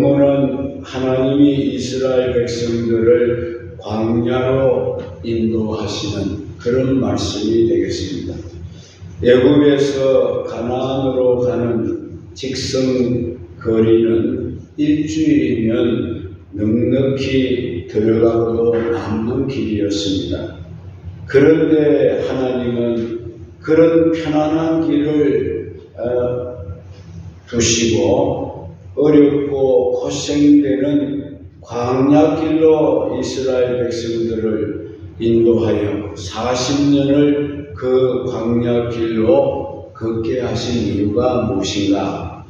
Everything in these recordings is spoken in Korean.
본문은 하나님이 이스라엘 백성들을 광야로 인도하시는 그런 말씀이 되겠습니다. 애굽에서 가나안으로 가는 직선 거리는 일주일이면 넉넉히 들어가고도 남는 길이었습니다. 그런데 하나님은 그런 편안한 길을 두시고 어렵고 고생되는 광야길로 이스라엘 백성들을 인도하여 40년을 그 광야길로 걷게 하신 이유가 무엇인가?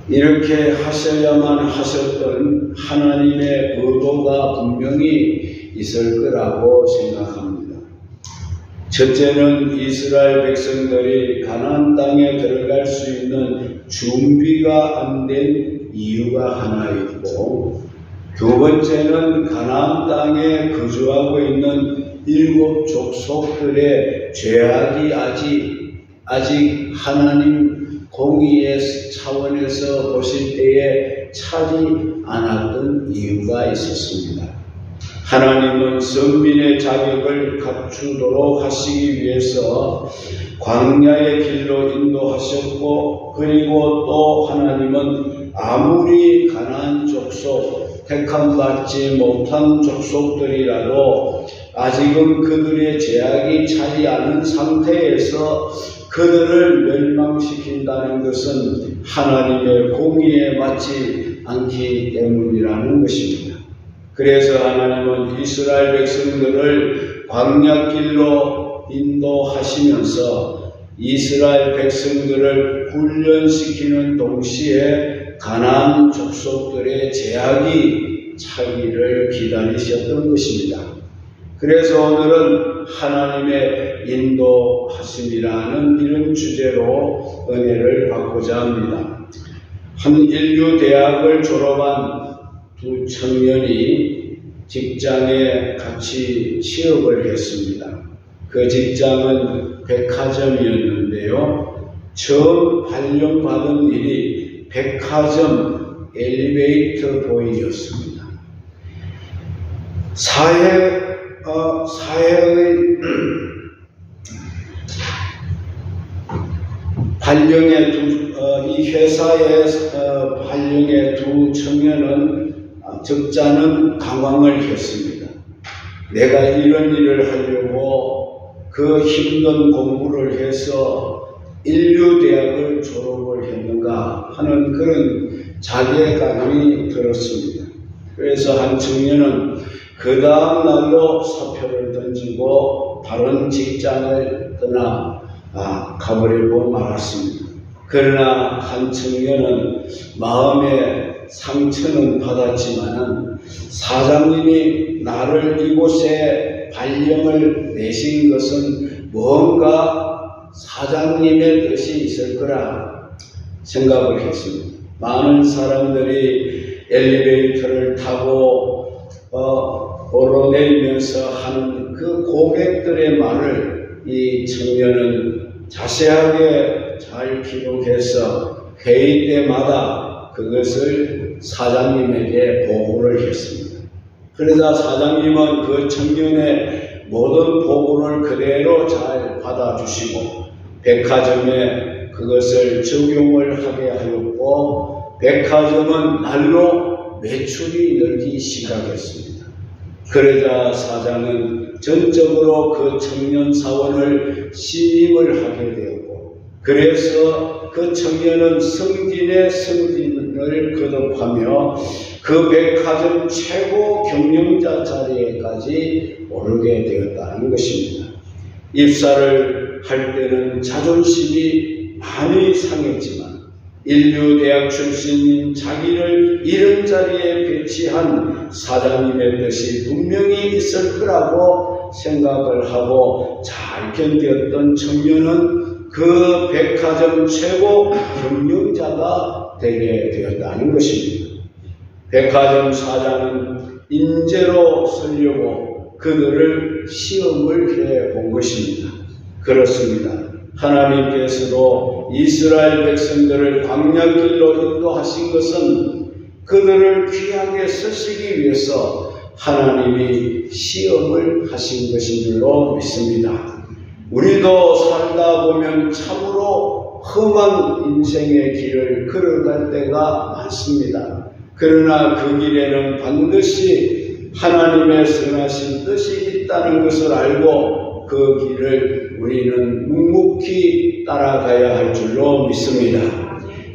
이렇게 하셔야만 하셨던 하나님의 의도가 분명히 있을 거라고 생각합니다. 첫째는 이스라엘 백성들이 가나안 땅에 들어갈 수 있는 준비가 안 된 이유가 하나 있고, 두 번째는 가나안 땅에 거주하고 있는 7 족속들의 죄악이 아직 하나님 공의의 차원에서 보실 때에 차지 않았던 이유가 있었습니다. 하나님은 선민의 자격을 갖추도록 하시기 위해서 광야의 길로 인도하셨고, 그리고 또 하나님은 아무리 가나안 족속, 택함받지 못한 족속들이라도 아직은 그들의 죄악이 차지 않은 상태에서 그들을 멸망시킨다는 것은 하나님의 공의에 맞지 않기 때문이라는 것입니다. 그래서 하나님은 이스라엘 백성들을 광야길로 인도하시면서 이스라엘 백성들을 훈련시키는 동시에 가나안 족속들의 죄악이 차기를 기다리셨던 것입니다. 그래서 오늘은 하나님의 인도하심이라는 이런 주제로 은혜를 받고자 합니다. 한 인류대학을 졸업한 두 청년이 직장에 같이 취업을 했습니다. 그 직장은 백화점이었는데요. 처음 발령받은 일이 백화점 엘리베이터 보이였습니다. 사회의 발령의 이 회사의 발령의 두 청년은 적잖은 당황을 했습니다. 내가 이런 일을 하려고 그 힘든 공부를 해서 인류대학을 졸업을 했는가 하는 그런 자괴감이 들었습니다. 그래서 한 청년은 그 다음 날로 사표를 던지고 다른 직장을 떠나 가버리고 말았습니다. 그러나 한 청년은 마음에 상처는 받았지만은 사장님이 나를 이곳에 발령을 내신 것은 뭔가 사장님의 뜻이 있을 거라 생각을 했습니다. 많은 사람들이 엘리베이터를 타고 오르내리면서 하는 그 고객들의 말을 이 청년은 자세하게 잘 기록해서 회의 때마다 그것을 사장님에게 보고를 했습니다. 그러자 사장님은 그 청년의 모든 보고를 그대로 잘 받아주시고 백화점에 그것을 적용을 하게 하였고, 백화점은 날로 매출이 늘기 시작했습니다. 그러자 사장은 전적으로 그 청년 사원을 신임을 하게 되었고, 그래서 그 청년은 승진의 승진을 거듭하며 그 백화점 최고 경영자 자리에까지 오르게 되었다는 것입니다. 입사를 할 때는 자존심이 많이 상했지만 인류대학 출신인 자기를 이런 자리에 배치한 사장님의 뜻이 분명히 있을 거라고 생각을 하고 잘 견뎠던 청년은 그 백화점 최고 경영자가 되게 되었다는 것입니다. 백화점 사장은 인재로 쓰려고 그들을 시험을 해 본 것입니다. 그렇습니다. 하나님께서도 이스라엘 백성들을 광야길로 인도하신 것은 그들을 귀하게 쓰시기 위해서 하나님이 시험을 하신 것인 줄로 믿습니다. 우리도 살다 보면 참으로 험한 인생의 길을 걸어갈 때가 많습니다. 그러나 그 길에는 반드시 하나님의 선하신 뜻이 있다는 것을 알고 그 길을 우리는 묵묵히 따라가야 할 줄로 믿습니다.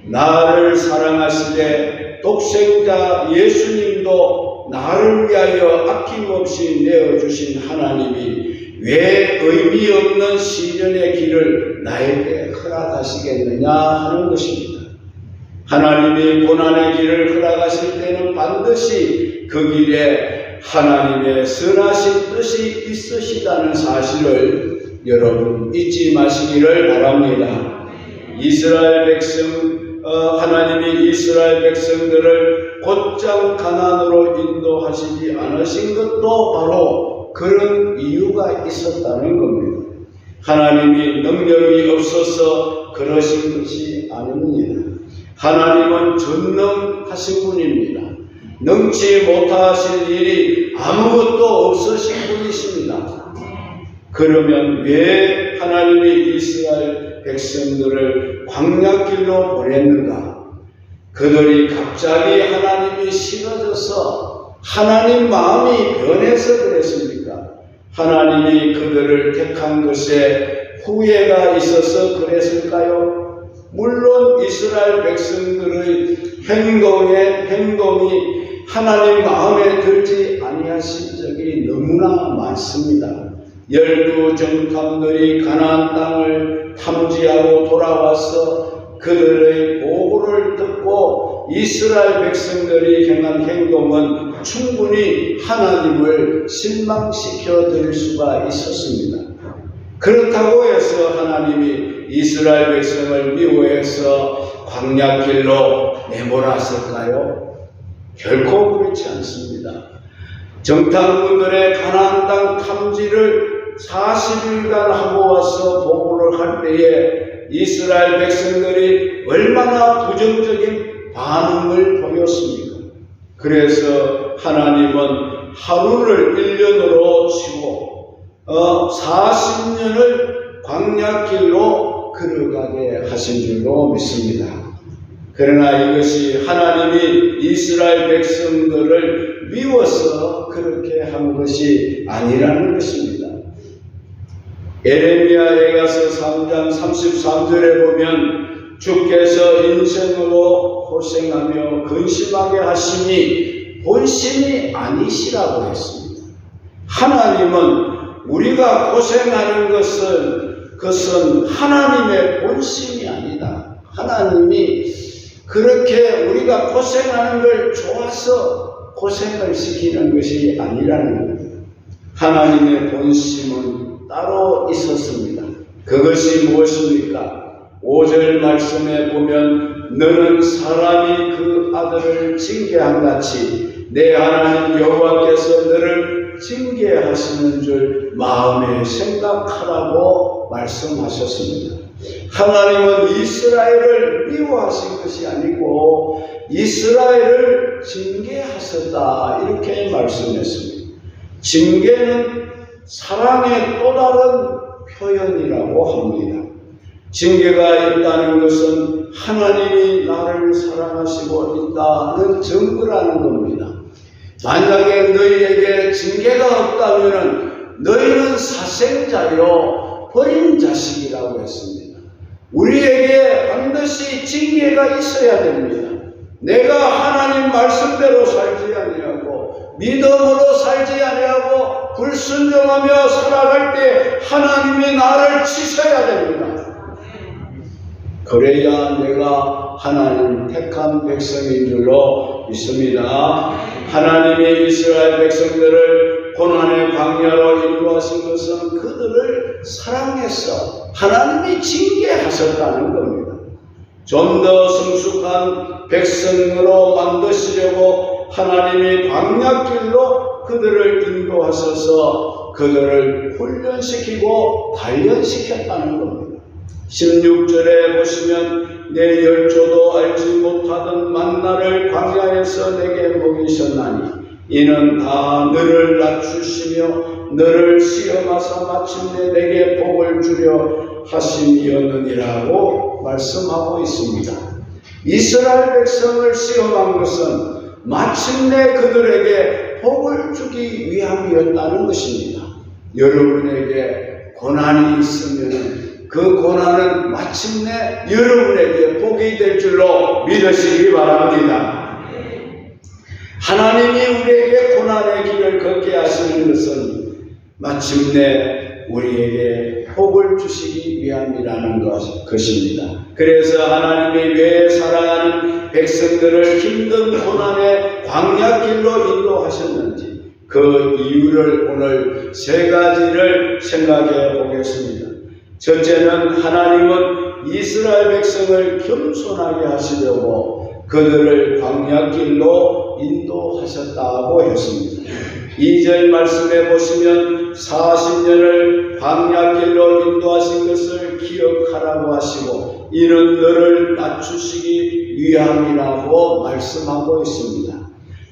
나를 사랑하시되 독생자 예수님도 나를 위하여 아낌없이 내어주신 하나님이 왜 의미 없는 시련의 길을 나에게 허락하시겠느냐 하는 것입니다. 하나님이 고난의 길을 허락하실 때는 반드시 그 길에 하나님의 선하신 뜻이 있으시다는 사실을 여러분 잊지 마시기를 바랍니다. 하나님이 이스라엘 백성들을 곧장 가나안으로 인도하시지 않으신 것도 바로 그런 이유가 있었다는 겁니다. 하나님이 능력이 없어서 그러신 것이 아닙니다. 하나님은 전능하신 분입니다. 능치 못하실 일이 아무것도 없으신 분이십니다. 그러면 왜 하나님이 이스라엘 백성들을 광야길로 보냈는가? 그들이 갑자기 하나님이 싫어져서 하나님 마음이 변해서 그랬습니까? 하나님이 그들을 택한 것에 후회가 있어서 그랬을까요? 물론 이스라엘 백성들의 행동이 하나님 마음에 들지 아니하신 적이 너무나 많습니다. 12정탐들이 가나안 땅을 탐지하고 돌아와서 그들의 보고를 듣고 이스라엘 백성들이 행한 행동은 충분히 하나님을 실망시켜 드릴 수가 있었습니다. 그렇다고 해서 하나님이 이스라엘 백성을 미워해서 광야길로 내몰았을까요? 결코 그렇지 않습니다. 정탐꾼들의 가나안 땅 탐지를 40일간 하고 와서 보고를 할 때에 이스라엘 백성들이 얼마나 부정적인 반응을 보였습니까? 그래서 하나님은 하루를 1년으로 치고 40년을 광야길로 걸어가게 하신 줄로 믿습니다. 그러나 이것이 하나님이 이스라엘 백성들을 미워서 그렇게 한 것이 아니라는 것입니다. 에레미야에 가서 3장 33절에 보면 주께서 인생으로 고생하며 근심하게 하시니 본심이 아니시라고 했습니다. 하나님은 우리가 고생하는 그것은 하나님의 본심이 아니다. 하나님이 그렇게 우리가 고생하는 걸 좋아서 고생을 시키는 것이 아니라는 겁니다. 하나님의 본심은 따로 있었습니다. 그것이 무엇입니까? 5절 말씀에 보면 너는 사람이 그 아들을 징계한 같이 내 하나님 여호와께서 너를 징계하시는 줄 마음에 생각하라고 말씀하셨습니다. 하나님은 이스라엘을 미워하신 것이 아니고 이스라엘을 징계하셨다 이렇게 말씀했습니다. 징계는 사랑의 또 다른 표현이라고 합니다. 징계가 있다는 것은 하나님이 나를 사랑하시고 있다는 증거라는 겁니다. 만약에 너희에게 징계가 없다면 너희는 사생자요 버린 자식이라고 했습니다. 우리에게 반드시 징계가 있어야 됩니다. 내가 하나님 말씀대로 살지 아니하고 믿음으로 살지 아니하고 불순종하며 살아갈 때 하나님이 나를 치셔야 됩니다. 그래야 내가 하나님 택한 백성인 줄로 믿습니다. 하나님이 이스라엘 백성들을 고난의 광야로 인도하신 것은 그들을 사랑해서 하나님이 징계하셨다는 겁니다. 좀 더 성숙한 백성으로 만드시려고 하나님이 광야길로 그들을 인도하셔서 그들을 훈련시키고 단련시켰다는 겁니다. 16절에 보시면 내 열조도 알지 못하던 만나를 광야에서 내게 먹이셨나니 이는 다 너를 낮추시며 너를 시험하사 마침내 내게 복을 주려 하심이었느니라고 말씀하고 있습니다. 이스라엘 백성을 시험한 것은 마침내 그들에게 복을 주기 위함이었다는 것입니다. 여러분에게 고난이 있으면 그 고난은 마침내 여러분에게 복이 될 줄로 믿으시기 바랍니다. 하나님이 우리에게 고난의 길을 걷게 하시는 것은 마침내 우리에게 복을 주시기 위함이라는 것입니다. 그래서 하나님이 왜 사랑하는 백성들을 힘든 고난의 광야길로 인도하셨는지 그 이유를 오늘 세 가지를 생각해 보겠습니다. 첫째는 하나님은 이스라엘 백성을 겸손하게 하시려고 그들을 광야길로 인도하셨다고 했습니다. 2절 말씀해 보시면 40년을 광야길로 인도하신 것을 기억하라고 하시고 이는 너를 낮추시기 위함이라고 말씀하고 있습니다.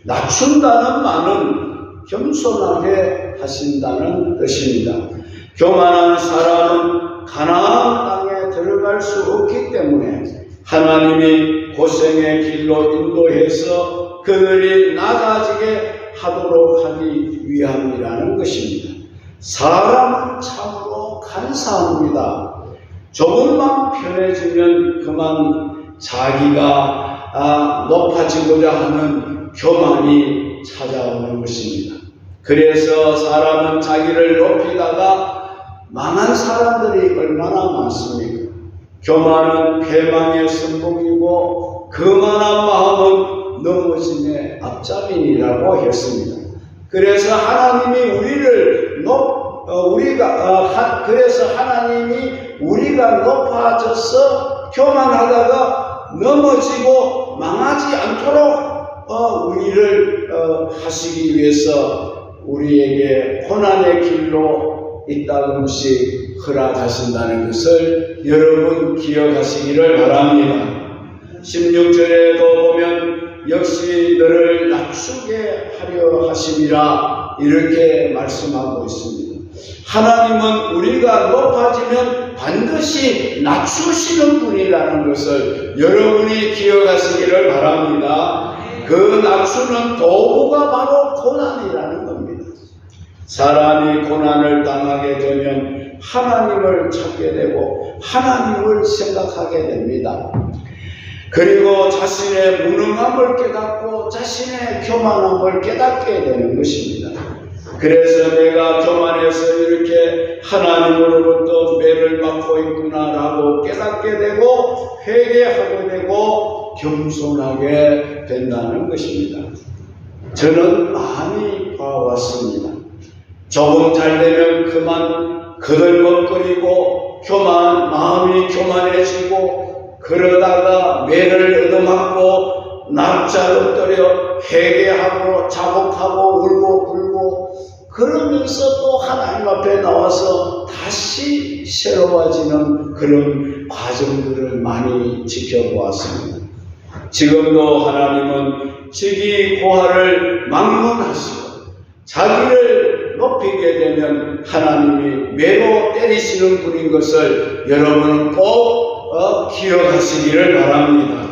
낮춘다는 말은 겸손하게 하신다는 뜻입니다. 교만한 사람은 가나안 땅에 들어갈 수 없기 때문에 하나님이 고생의 길로 인도해서 그들이 낮아지게 하도록 하기 위함이라는 것입니다. 사람은 참으로 간사합니다. 조금만 편해지면 그만 자기가 높아지고자 하는 교만이 찾아오는 것입니다. 그래서 사람은 자기를 높이다가 망한 사람들이 얼마나 많습니까? 교만은 패망의 선봉이고 거만한 마음은 넘어짐의 앞잡이니라고 했습니다. 그래서 하나님이 우리가 높아져서 교만하다가 넘어지고 망하지 않도록 우리를 하시기 위해서 우리에게 고난의 길로 이따금씩 허락하신다는 것을 여러분 기억하시기를 바랍니다. 16절에도 보면 역시 너를 낮추게 하려 하심이라 이렇게 말씀하고 있습니다. 하나님은 우리가 높아지면 반드시 낮추시는 분이라는 것을 여러분이 기억하시기를 바랍니다. 그 낮추는 도구가 바로 고난이라는 겁니다. 사람이 고난을 당하게 되면 하나님을 찾게 되고 하나님을 생각하게 됩니다. 그리고 자신의 무능함을 깨닫고 자신의 교만함을 깨닫게 되는 것입니다. 그래서 내가 교만해서 이렇게 하나님으로부터 매를 받고 있구나라고 깨닫게 되고 회개하게 되고 겸손하게 된다는 것입니다. 저는 많이 봐왔습니다. 조금 잘 되면 그만 거들먹거리고 마음이 교만해지고 그러다가 매를 얻어맞고 납작 엎드려 회개하고 자복하고 울고 불고 그러면서 또 하나님 앞에 나와서 다시 새로워지는 그런 과정들을 많이 지켜보았습니다. 지금도 하나님은 직위 고하를 막론하시고 자기를 높이게 되면 하나님이 매로 때리시는 분인 것을 여러분은 꼭 기억하시기를 바랍니다.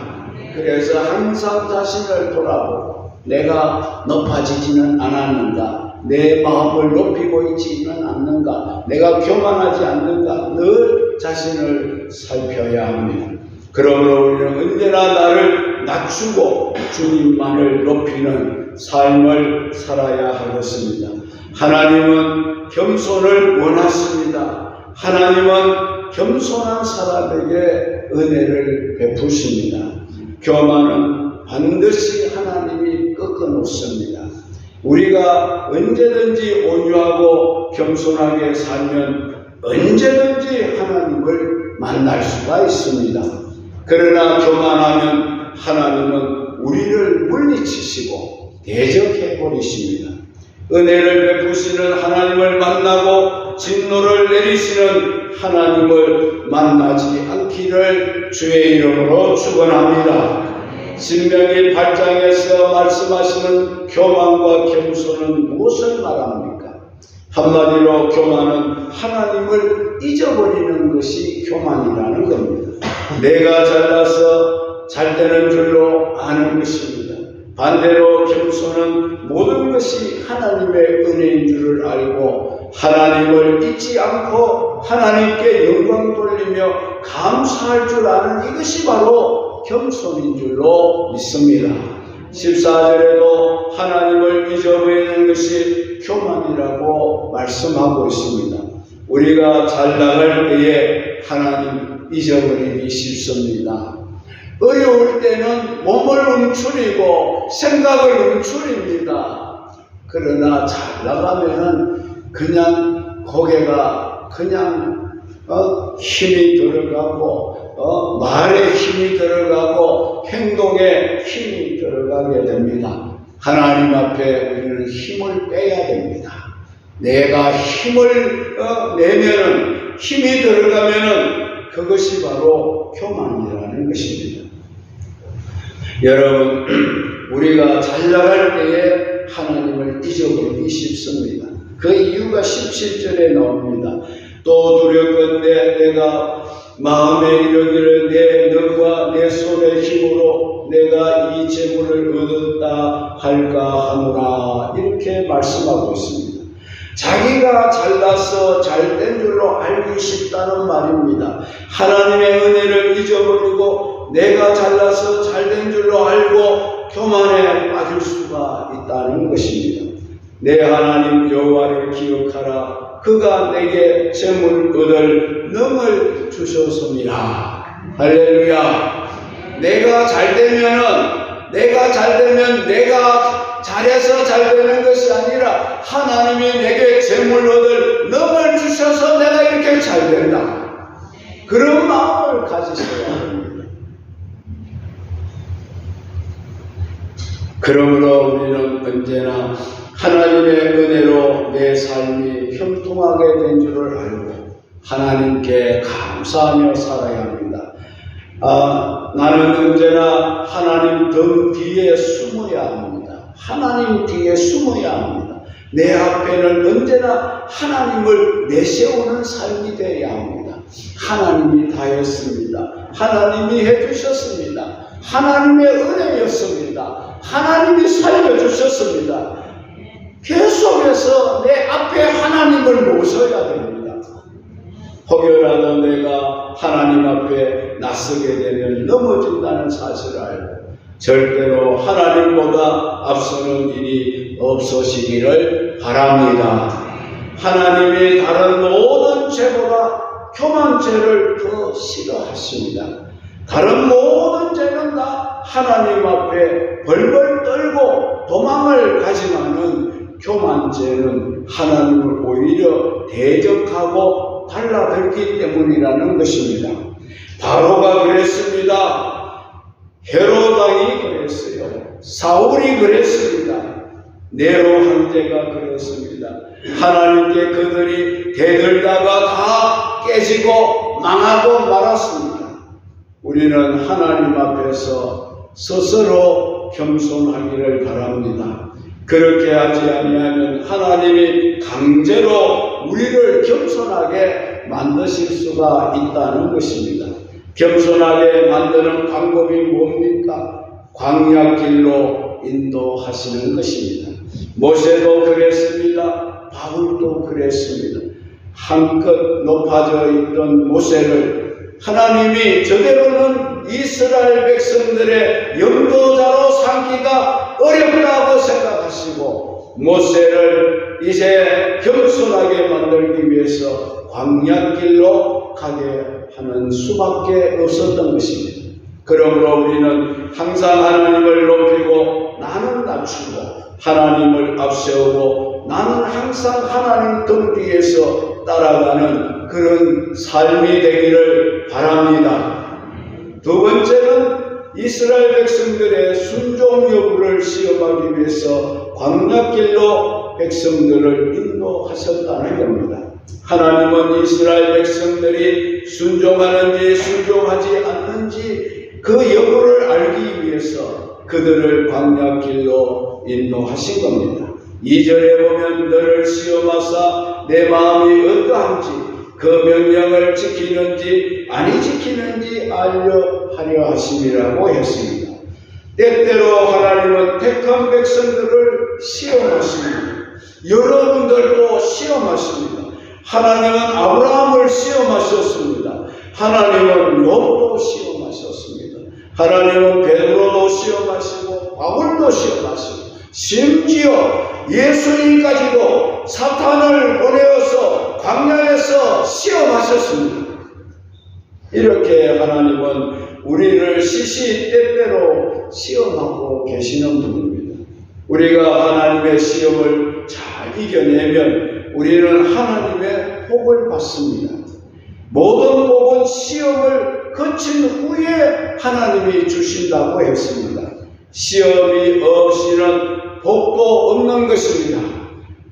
그래서 항상 자신을 돌아보고 내가 높아지지는 않았는가, 내 마음을 높이고 있지는 않는가, 내가 교만하지 않는가 늘 자신을 살펴야 합니다. 그러므로 우리는 언제나 나를 낮추고 주님만을 높이는 삶을 살아야 하겠습니다. 하나님은 겸손을 원하십니다. 하나님은 겸손한 사람에게 은혜를 베푸십니다. 교만은 반드시 하나님이 꺾어놓습니다. 우리가 언제든지 온유하고 겸손하게 살면 언제든지 하나님을 만날 수가 있습니다. 그러나 교만하면 하나님은 우리를 물리치시고 대적해 버리십니다. 은혜를 베푸시는 하나님을 만나고 진노를 내리시는 하나님을 만나지 않기를 주의 이름으로 축원합니다. 신명기 8장에서 말씀하시는 교만과 겸손은 무엇을 말합니까? 한마디로 교만은 하나님을 잊어버리는 것이 교만이라는 겁니다. 내가 잘나서 잘 되는 줄로 아는 것입니다. 반대로 겸손은 모든 것이 하나님의 은혜인 줄을 알고 하나님을 잊지 않고 하나님께 영광 돌리며 감사할 줄 아는 이것이 바로 겸손인 줄로 믿습니다. 14절에도 하나님을 잊어버리는 것이 교만이라고 말씀하고 있습니다. 우리가 잘 나갈 때에 하나님 잊어버리기 쉽습니다. 어려울 때는 몸을 움츠리고 생각을 움츠립니다. 그러나 잘 나가면은 그냥 고개가 그냥 힘이 들어가고 말에 힘이 들어가고 행동에 힘이 들어가게 됩니다. 하나님 앞에 우리는 힘을 빼야 됩니다. 내가 힘을 내면은 힘이 들어가면은 그것이 바로 교만이라는 것입니다. 여러분, 우리가 잘 나갈 때에 하나님을 잊어버리기 쉽습니다. 그 이유가 17절에 나옵니다. 또 두렵건대 내가 마음에 이르기를 내 능과 내 손의 힘으로 내가 이 재물을 얻었다 할까 하노라, 이렇게 말씀하고 있습니다. 자기가 잘나서 잘된 줄로 알기 쉽다는 말입니다. 하나님의 은혜를 잊어버리고 내가 잘나서 잘된 줄로 알고 교만에 빠질 수가 있다는 것입니다. 내 하나님 여호와를 기억하라. 그가 내게 재물 얻을 능을 주셨습니다. 할렐루야. 내가 잘되면 내가 잘해서 잘되는 것이 아니라 하나님이 내게 재물 얻을 능을 주셔서 내가 이렇게 잘된다. 그런 마음을 가지셔야 합니다. 그러므로 우리는 언제나 하나님의 은혜로 내 삶이 형통하게 된 줄을 알고 하나님께 감사하며 살아야 합니다. 나는 언제나 하나님 등 뒤에 숨어야 합니다. 하나님 뒤에 숨어야 합니다. 내 앞에는 언제나 하나님을 내세우는 삶이 되어야 합니다. 하나님이 다 했습니다. 하나님이 해주셨습니다. 하나님의 은혜였습니다. 하나님이 살려주셨습니다. 계속해서 내 앞에 하나님을 모셔야 됩니다. 혹여라도 내가 하나님 앞에 나서게 되면 넘어진다는 사실을 알고 절대로 하나님보다 앞서는 일이 없으시기를 바랍니다. 하나님이 다른 모든 죄보다 교만죄를 더 싫어하십니다. 다른 모든 죄는 다 하나님 앞에 벌벌 떨고 도망을 가지만은 교만죄는 하나님을 오히려 대적하고 달라들기 때문이라는 것입니다. 바로가 그랬습니다. 헤롯 왕이 그랬어요. 사울이 그랬습니다. 네로 황제가 그랬습니다. 하나님께 그들이 대들다가 다 깨지고 망하고 말았습니다. 우리는 하나님 앞에서 스스로 겸손하기를 바랍니다. 그렇게 하지 아니하면 하나님이 강제로 우리를 겸손하게 만드실 수가 있다는 것입니다. 겸손하게 만드는 방법이 뭡니까? 광야길로 인도하시는 것입니다. 모세도 그랬습니다. 바울도 그랬습니다. 한껏 높아져 있던 모세를 하나님이 저대로는 이스라엘 백성들의 영도자로 삼기가 어렵다고 생각하시고 모세를 이제 겸손하게 만들기 위해서 광야길로 가게 하는 수밖에 없었던 것입니다. 그러므로 우리는 항상 하나님을 높이고 나는 낮추고 하나님을 앞세우고 나는 항상 하나님 등 뒤에서 따라가는 그런 삶이 되기를 바랍니다. 두 번째는 이스라엘 백성들의 순종 여부를 시험하기 위해서 광야길로 백성들을 인도하셨다는 겁니다. 하나님은 이스라엘 백성들이 순종하는지 순종하지 않는지 그 여부를 알기 위해서 그들을 광야길로 인도하신 겁니다. 2절에 보면 너를 시험하사 내 마음이 어떠한지 그 명령을 지키는지 아니 지키는지 알려 하심이라고 했습니다. 때때로 하나님은 택한 백성들을 시험하십니다. 여러분들도 시험하십니다. 하나님은 아브라함을 시험하셨습니다. 하나님은 욥도 시험하셨습니다. 하나님은 베드로도 시험하시고 바울도 시험하시고 심지어 예수님까지도 사탄을 보내어서 광야에서 시험하셨습니다. 이렇게 하나님은 우리를 시시때때로 시험하고 계시는 분입니다. 우리가 하나님의 시험을 잘 이겨내면 우리는 하나님의 복을 받습니다. 모든 복은 시험을 거친 후에 하나님이 주신다고 했습니다. 시험이 없이는 복도 없는 것입니다.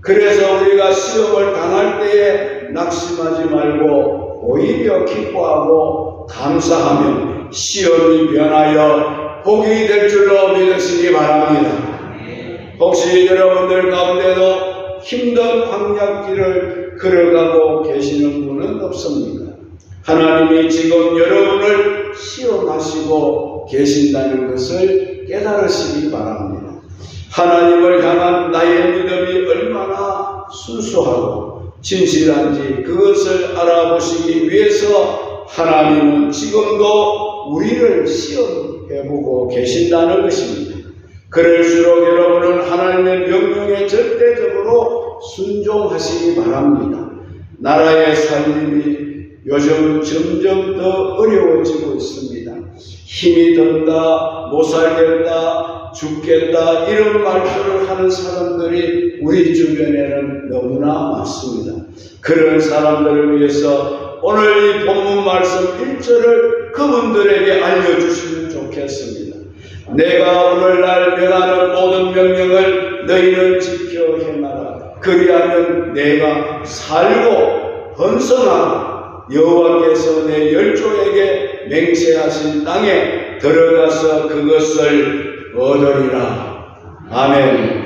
그래서 우리가 시험을 당할 때에 낙심하지 말고 오히려 기뻐하고 감사하며 시험이 변하여 복이 될 줄로 믿으시기 바랍니다. 혹시 여러분들 가운데도 힘든 광야길을 걸어가고 계시는 분은 없습니까? 하나님이 지금 여러분을 시험하시고 계신다는 것을 깨달으시기 바랍니다. 하나님을 향한 나의 믿음이 얼마나 순수하고 진실한지 그것을 알아보시기 위해서 하나님은 지금도 우리를 시험해보고 계신다는 것입니다. 그럴수록 여러분은 하나님의 명령에 절대적으로 순종하시기 바랍니다. 나라의 살림이 요즘 점점 더 어려워지고 있습니다. 힘이 든다, 못 살겠다, 죽겠다 이런 말들을 하는 사람들이 우리 주변에는 너무나 많습니다. 그런 사람들을 위해서 오늘 이 본문 말씀 1절을 그분들에게 알려주시면 좋겠습니다. 내가 오늘날 명하는 모든 명령을 너희는 지켜 행하라. 그리하면 내가 살고 번성하고 여호와께서 내 열조에게 맹세하신 땅에 들어가서 그것을 얻으리라. 아멘.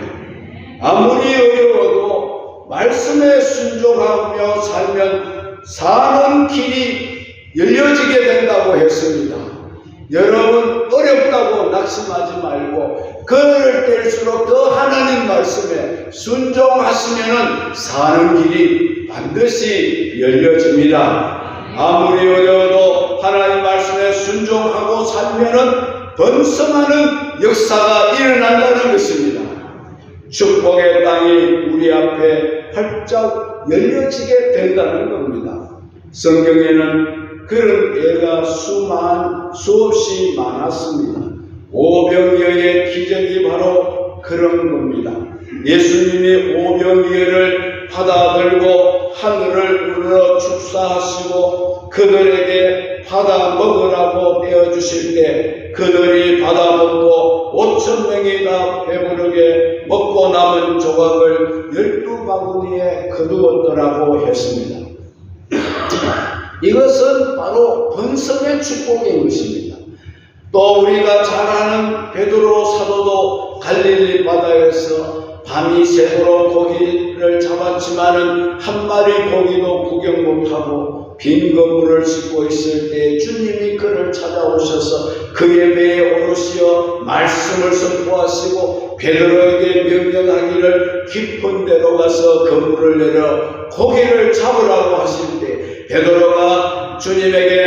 아무리 어려워도 말씀에 순종하며 살면 사는 길이 열려지게 된다고 했습니다. 여러분 어렵다고 낙심하지 말고 그럴 때일수록 더 하나님 말씀에 순종하시면 사는 길이 반드시 열려집니다. 아무리 어려워도 하나님 말씀에 순종하고 살면은 번성하는 역사가 일어난다는 것입니다. 축복의 땅이 우리 앞에 활짝 열려지게 된다는 겁니다. 성경에는 그런 예가 수없이 많았습니다. 오병이어의 기적이 바로 그런 겁니다. 예수님이 오병이어를 받아들고 하늘을 우러러 축사하시고 그들에게 받아 먹으라고 떼어주실 때 그들이 받아 먹고 5,000명이 다 배부르게 먹고 남은 조각을 12바구니에 거두었더라고 했습니다. 이것은 바로 번성의 축복인 것입니다. 또 우리가 잘 아는 베드로 사도도 갈릴리 바다에서 밤이 새도록 고기를 잡았지만은 한 마리 고기도 구경 못하고 빈 그물을 싣고 있을 때 주님이 그를 찾아오셔서 그의 배에 오르시어 말씀을 선포하시고 베드로에게 명령하기를 깊은 데로 가서 그물을 내려 고기를 잡으라고 하실 때 베드로가 주님에게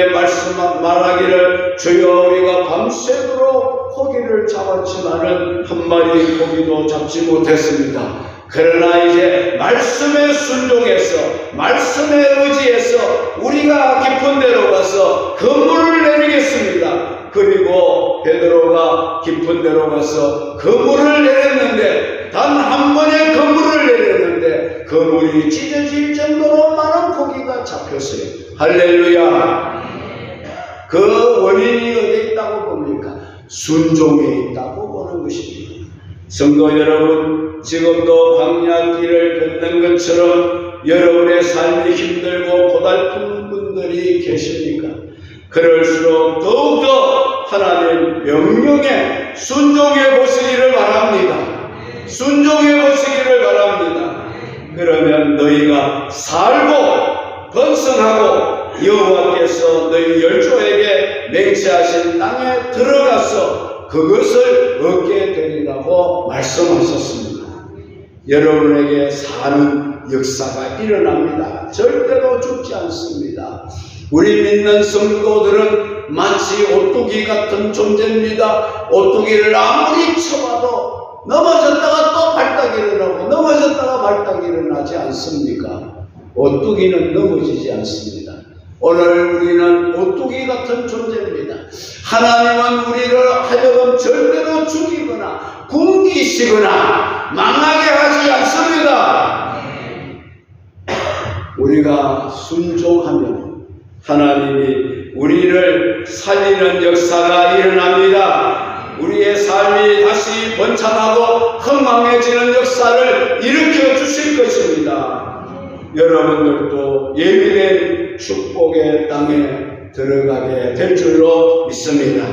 말하기를 주여 우리가 밤새도록 고기를 잡았지만은 한 마리 고기도 잡지 못했습니다. 그러나 이제 말씀에 순종해서 말씀에 의지해서 우리가 깊은 데로 가서 그물을 내리겠습니다. 그리고 베드로가 깊은 데로 가서 그물을 내렸는데 단 한 번에 그물을 내렸는데 그물이 찢어질 정도로 많은 고기가 잡혔어요. 할렐루야. 그 원인이 어디에 있다고 봅니까? 순종에 있다고 보는 것입니다. 성도 여러분, 지금도 광야길을 걷는 것처럼 여러분의 삶이 힘들고 고달픈 분들이 계십니까? 그럴수록 더욱더 하나님 명령에 순종해 보시기를 바랍니다. 순종해 보시기를 바랍니다. 그러면 너희가 살고 번성하고 여호와께서 너희 열조에게 맹세하신 땅에 들어가서 그것을 얻게 되리라고 말씀하셨습니다. 여러분에게 사는 역사가 일어납니다. 절대로 죽지 않습니다. 우리 믿는 성도들은 마치 오뚜기 같은 존재입니다. 오뚜기를 아무리 쳐봐도 넘어졌다가 또 발딱 일어나고 넘어졌다가 발딱 일어나지 않습니까? 오뚜기는 넘어지지 않습니다. 오늘 우리는 오뚜기 같은 존재입니다. 하나님은 우리를 하여금 절대로 죽이거나 굶기시거나 망하게 하지 않습니다. 우리가 순종하면 하나님이 우리를 살리는 역사가 일어납니다. 우리의 삶이 다시 번창하고 흥망해지는 역사를 일으켜 주실 것입니다. 여러분들도 예비된 축복의 땅에 들어가게 될 줄로 믿습니다.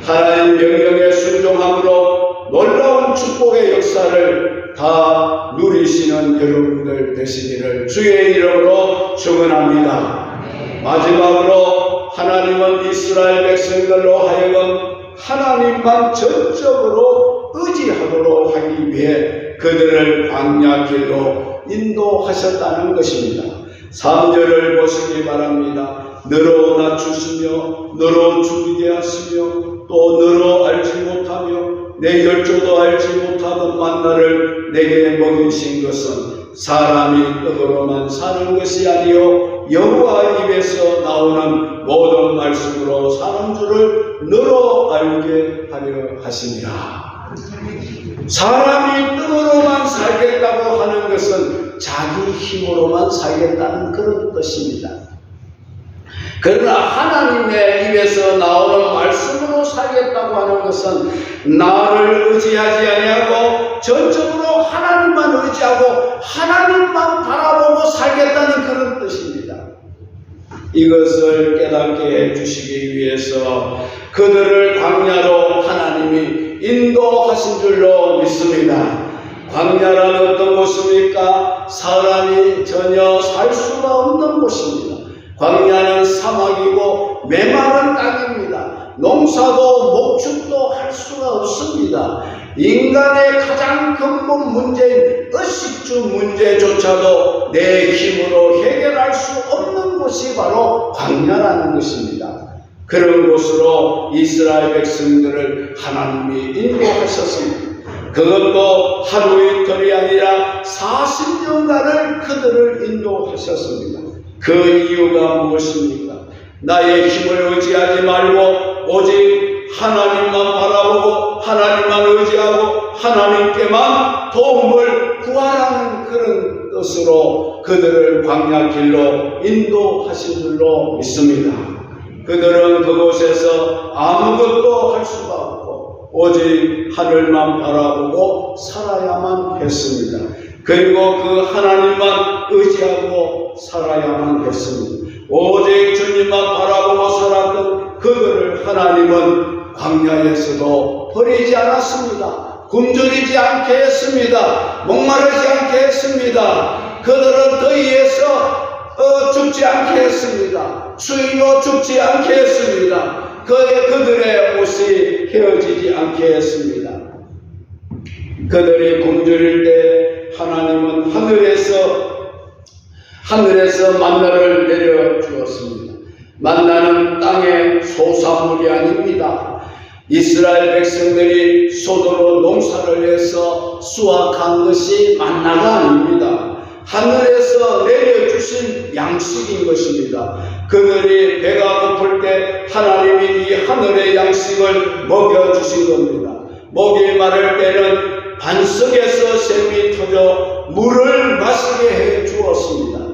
하나님 명령에 순종함으로 놀라운 축복의 역사를 다 누리시는 여러분들 되시기를 주의 이름으로 축원합니다. 마지막으로 하나님은 이스라엘 백성들로 하여금 하나님만 전적으로 의지하도록 하기 위해 그들을 광야 길로 인도하셨다는 것입니다. 3절을 보시기 바랍니다. 너로 낮추시며 너로 죽게 하시며 또 너로 알지 못하며 내 열조도 알지 못하던 만나를 내게 먹이신 것은 사람이 떡으로만 사는 것이 아니요 여호와 입에서 나오는 모든 말씀으로 사는 줄을 너로 알게 하려 하시니라. 사람이 떡으로만 살겠다고 하는 것은 자기 힘으로만 살겠다는 그런 뜻입니다. 그러나 하나님의 입에서 나오는 말씀으로 살겠다고 하는 것은 나를 의지하지 아니하고 전적으로 하나님만 의지하고 하나님만 바라보고 살겠다는 그런 뜻입니다. 이것을 깨닫게 해주시기 위해서 그들을 광야로 하나님이 인도하신 줄로 믿습니다. 광야란 어떤 곳입니까? 사람이 전혀 살 수가 없는 곳입니다. 광야는 사막이고 메마른 땅입니다. 농사도 목축도 할 수가 없습니다. 인간의 가장 근본 문제인 의식주 문제조차도 내 힘으로 해결할 수 없는 곳이 바로 광야라는 것입니다. 그런 곳으로 이스라엘 백성들을 하나님이 인도하셨습니다. 그것도 하루 이틀이 아니라 40년간을 그들을 인도하셨습니다. 그 이유가 무엇입니까? 나의 힘을 의지하지 말고 오직 하나님만 바라보고 하나님만 의지하고 하나님께만 도움을 구하라는 그런 뜻으로 그들을 광야 길로 인도하신 줄로 믿습니다. 그들은 그곳에서 아무것도 할 수가 없고 오직 하늘만 바라보고 살아야만 했습니다. 그리고 그 하나님만 의지하고 살아야만 했습니다. 오직 주님만 바라보고 살았던 그들을 하나님은 광야에서도 버리지 않았습니다. 굶주리지 않게 했습니다. 목마르지 않게 했습니다. 그들은 더위에서 죽지 않게 했습니다. 추위로 죽지 않게 했습니다. 그들의 옷이 헤어지지 않게 했습니다. 그들이 굶주릴 때 하나님은 하늘에서 만나를 내려 주었습니다. 만나는 땅의 소산물이 아닙니다. 이스라엘 백성들이 소도로 농사를 해서 수확한 것이 만나가 아닙니다. 하늘에서 내려주신 양식인 것입니다. 그들이 배가 고플 때 하나님이 이 하늘의 양식을 먹여주신 겁니다. 목이 마를 때는 반석에서 샘이 터져 물을 마시게 해 주었습니다.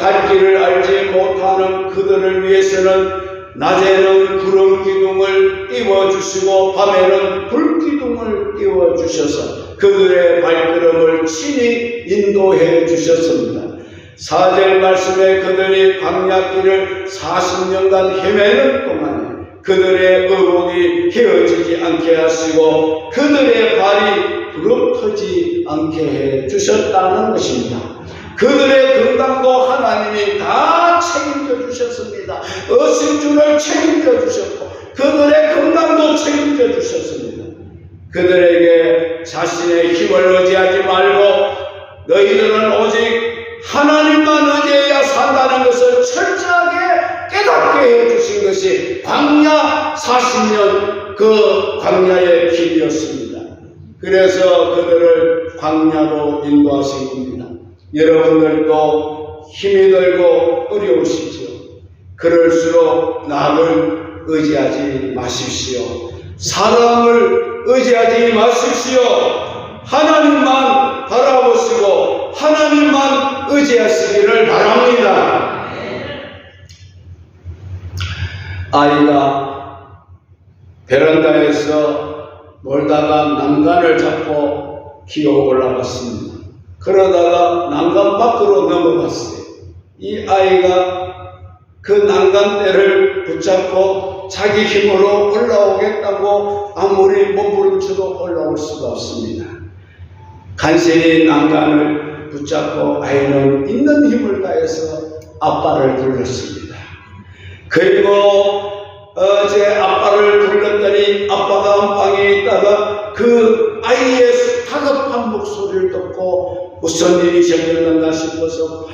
갈 길을 알지 못하는 그들을 위해서는 낮에는 구름 기둥을 띄워주시고 밤에는 불 기둥을 띄워주셔서 그들의 발걸음을 친히 인도해 주셨습니다. 4절 말씀에 그들이 광야길을 40년간 헤매는 동안에 그들의 의복이 헤어지지 않게 하시고 그들의 발이 부러뜨지 않게 해 주셨다는 것입니다. 그들의 건강도 하나님이 다 책임져 주셨습니다. 어신주를 책임져 주셨고 그들의 건강도 책임져 주셨습니다. 그들에게 자신의 힘을 의지하지 말고 너희들은 오직 하나님만 의지해야 산다는 것을 철저하게 깨닫게 해주신 것이 광야 40년 그 광야의 길이었습니다. 그래서 그들을 광야로 인도하신 겁니다. 여러분들도 힘이 들고 어려우시죠. 그럴수록 남을 의지하지 마십시오. 사람을 의지하지 마십시오. 하나님만 바라보시고 하나님만 의지하시기를 바랍니다. 아이가 베란다에서 놀다가 난간을 잡고 기어 올라갔습니다. 그러다가 난간 밖으로 넘어갔어요. 이 아이가 그 난간대를 붙잡고 자기 힘으로 올라오겠다고 아무리 몸부림쳐도 올라올 수가 없습니다. 간신히 난간을 붙잡고 아이는 있는 힘을 다해서 아빠를 불렀습니다. 그리고 어제 아빠를 불렀더니 아빠가 안방에 있다가 그 아이의 다급한 목소리를 듣고 무슨 일이 생겼는가 싶어서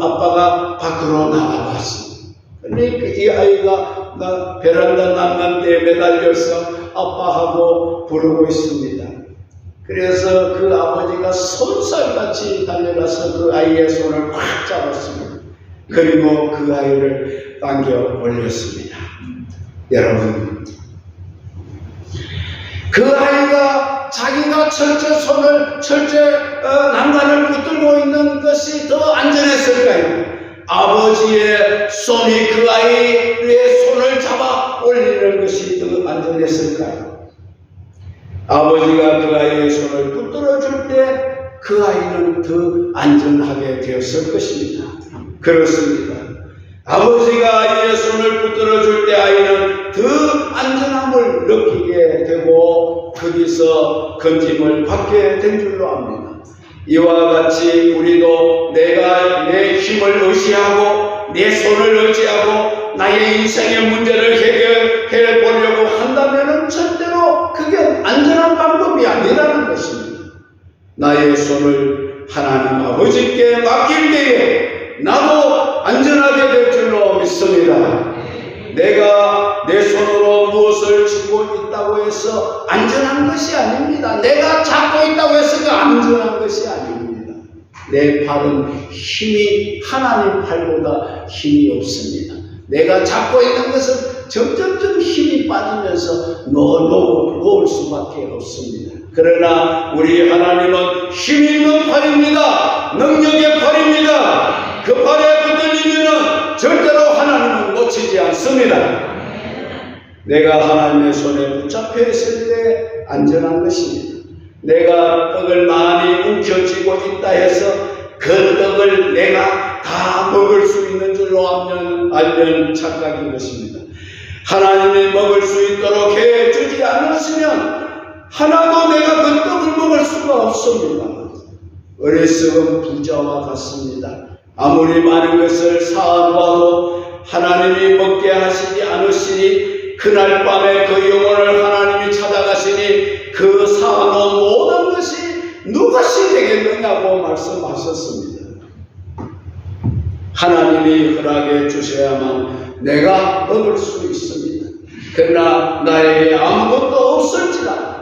아빠가 밖으로 나와봤습니다. 그러니까 이 아이가 베란다 난간대에 매달려서 아빠하고 부르고 있습니다. 그래서 그 아버지가 손살같이 달려가서 그 아이의 손을 꽉 잡았습니다. 그리고 그 아이를 당겨 올렸습니다. 여러분, 그 아이가 자기가 난간을 붙들고 있는 것이 더 안전했을까요? 아버지의 손이 그 아이의 손을 잡아 올리는 것이 더 안전했을까요? 아버지가 그 아이의 손을 붙들어 줄 때 그 아이는 더 안전하게 되었을 것입니다. 그렇습니다. 아버지가 아이의 손을 붙들어 줄 때 아이는 더 안전함을 느끼게 되고 거기서 건짐을 받게 된 줄로 압니다. 이와 같이 우리도 내가 내 힘을 의지하고 내 손을 의지하고 나의 인생의 문제를 해결해 보려고 한다면 절대로 그게 안전한 방법이 아니라는 것입니다. 나의 손을 하나님 아버지께 맡길 때에 나도 안전하게 될 줄로 믿습니다. 내가 내 손으로 무엇을 쥐고 있다고 해서 안전한 것이 아닙니다. 내가 잡고 있다고 해서 그 안전한 것이 아닙니다. 내 팔은 힘이 하나님 팔보다 힘이 없습니다. 내가 잡고 있는 것은 점점점 힘이 빠지면서 놓을 수밖에 없습니다. 그러나 우리 하나님은 힘 있는 팔입니다. 능력의 팔입니다. 그 팔에 붙들리면 절대로 하나님은 놓치지 않습니다. 내가 하나님의 손에 붙잡혀 있을 때 안전한 것입니다. 내가 떡을 많이 움켜쥐고 있다 해서 그 떡을 내가 다 먹을 수 있는 줄로 알면 착각인 것입니다. 하나님이 먹을 수 있도록 해주지 않으시면 하나도 내가 그 떡을 먹을 수가 없습니다. 어리석은 부자와 같습니다. 아무리 많은 것을 쌓아두어도 하나님이 먹게 하시지 않으시니 그날 밤에 그 영혼을 하나님이 찾아가시니 그 쌓아놓은 모든 것이 누구시 되겠느냐고 말씀하셨습니다. 하나님이 허락해 주셔야만 내가 얻을 수 있습니다. 그러나 나에게 아무것도 없을지라도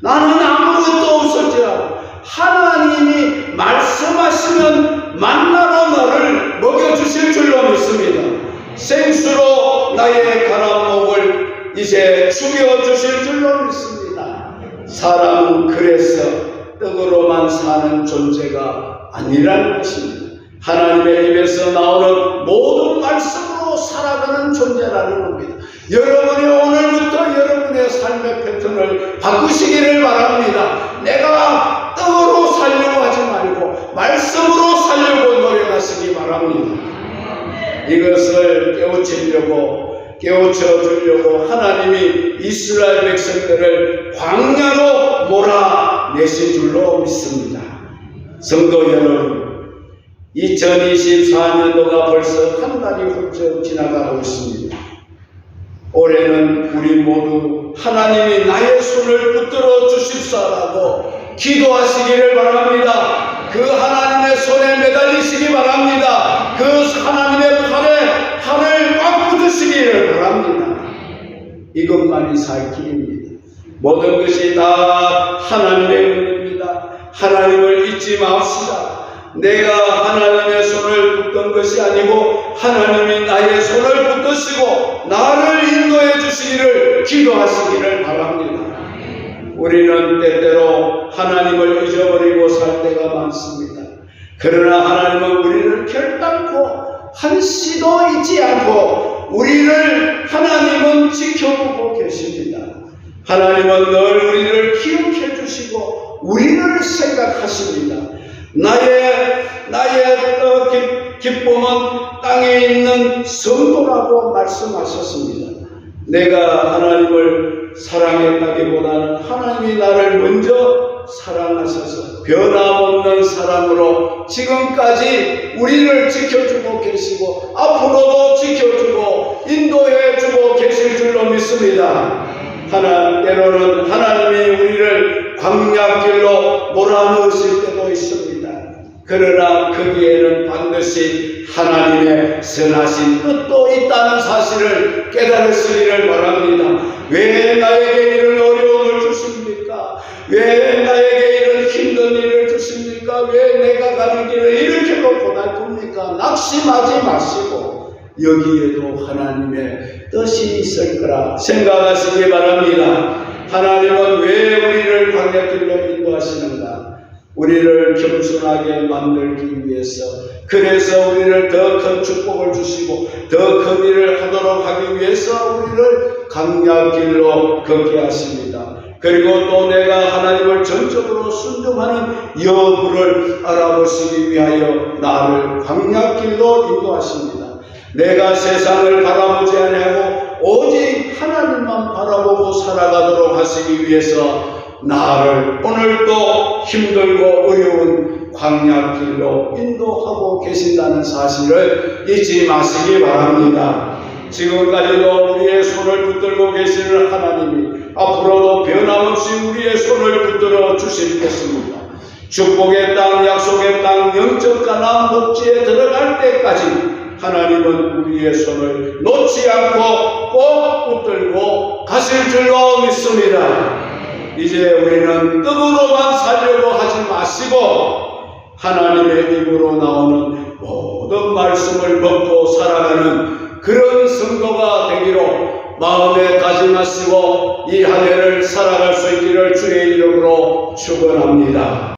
나는 아무것도 없을지라도 하나님이 말씀하시면 만나로 나를 먹여주실 줄로 믿습니다. 생수로 나의 가난 목을 이제 죽여주실 줄로 믿습니다. 사람은 그래서 떡으로만 사는 존재가 아니라는 것입니다. 하나님의 입에서 나오는 모든 말씀으로 살아가는 존재라는 겁니다. 여러분이 오늘부터 여러분의 삶의 패턴을 바꾸시기를 바랍니다. 내가 떡으로 살려고 하지 말고 말씀으로 살려고 노력하시기 바랍니다. 이것을 깨우쳐 주려고 하나님이 이스라엘 백성들을 광야로 몰아내신 줄로 믿습니다. 성도 여러분, 2024년도가 벌써 한 달이 훌쩍 지나가고 있습니다. 올해는 우리 모두 하나님이 나의 손을 붙들어 주십사라고 기도하시기를 바랍니다. 그 하나님의 손에 매달리시기 바랍니다. 그 하나님의 팔을 꽉 붙으시기를 바랍니다. 이것만이 살 길입니다. 모든 것이 다 하나님의 은혜입니다. 하나님을 잊지 맙시다. 내가 하나님의 손을 붙든 것이 아니고 하나님이 나의 손을 붙드시고 나를 인도해 주시기를 기도하시기를 바랍니다. 우리는 때때로 하나님을 잊어버리고 살 때가 많습니다. 그러나 하나님은 우리를 결단코 한시도 잊지 않고 우리를 하나님은 지켜보고 계십니다. 하나님은 늘 우리를 기억해 주시고 우리를 생각하십니다. 나의 기쁨은 땅에 있는 성도라고 말씀하셨습니다. 내가 하나님을 사랑했다기보다는 하나님이 나를 먼저 사랑하셔서 변함없는 사랑으로 지금까지 우리를 지켜주고 계시고 앞으로도 지켜주고 인도해주고 계실 줄로 믿습니다. 때로는 하나님이 우리를 광야길로 몰아넣으실 때도 있습니다. 그러나 거기에는 반드시 하나님의 선하신 뜻도 있다는 사실을 깨달으시기를 바랍니다. 왜 나에게 이런 어려움을 주십니까? 왜 나에게 이런 힘든 일을 주십니까? 왜 내가 가는 길을 이렇게도 고달픕니까? 낙심하지 마시고 여기에도 하나님의 뜻이 있을 거라 생각하시기 바랍니다. 하나님은 왜 우리를 광야길로 인도하시는가? 우리를 겸손하게 만들기 위해서, 그래서 우리를 더 큰 축복을 주시고 더 큰 일을 하도록 하기 위해서 우리를 광야길로 걷게 하십니다. 그리고 또 내가 하나님을 전적으로 순종하는 여부를 알아보시기 위하여 나를 광야길로 인도하십니다. 내가 세상을 바라보지 아니하고 오직 하나님만 바라보고 살아가도록 하시기 위해서 나를 오늘도 힘들고 어려운 광야길로 인도하고 계신다는 사실을 잊지 마시기 바랍니다. 지금까지도 우리의 손을 붙들고 계시는 하나님이 앞으로도 변함없이 우리의 손을 붙들어 주실 것입니다. 축복의 땅, 약속의 땅, 영적 가나안 복지에 들어갈 때까지 하나님은 우리의 손을 놓지 않고 꼭 붙들고 가실 줄로 믿습니다. 이제 우리는 떡으로만 살려고 하지 마시고 하나님의 입으로 나오는 모든 말씀을 먹고 살아가는 그런 성도가 되기로 마음에 다짐하시고 이 한 해를 살아갈 수 있기를 주의 이름으로 축원합니다.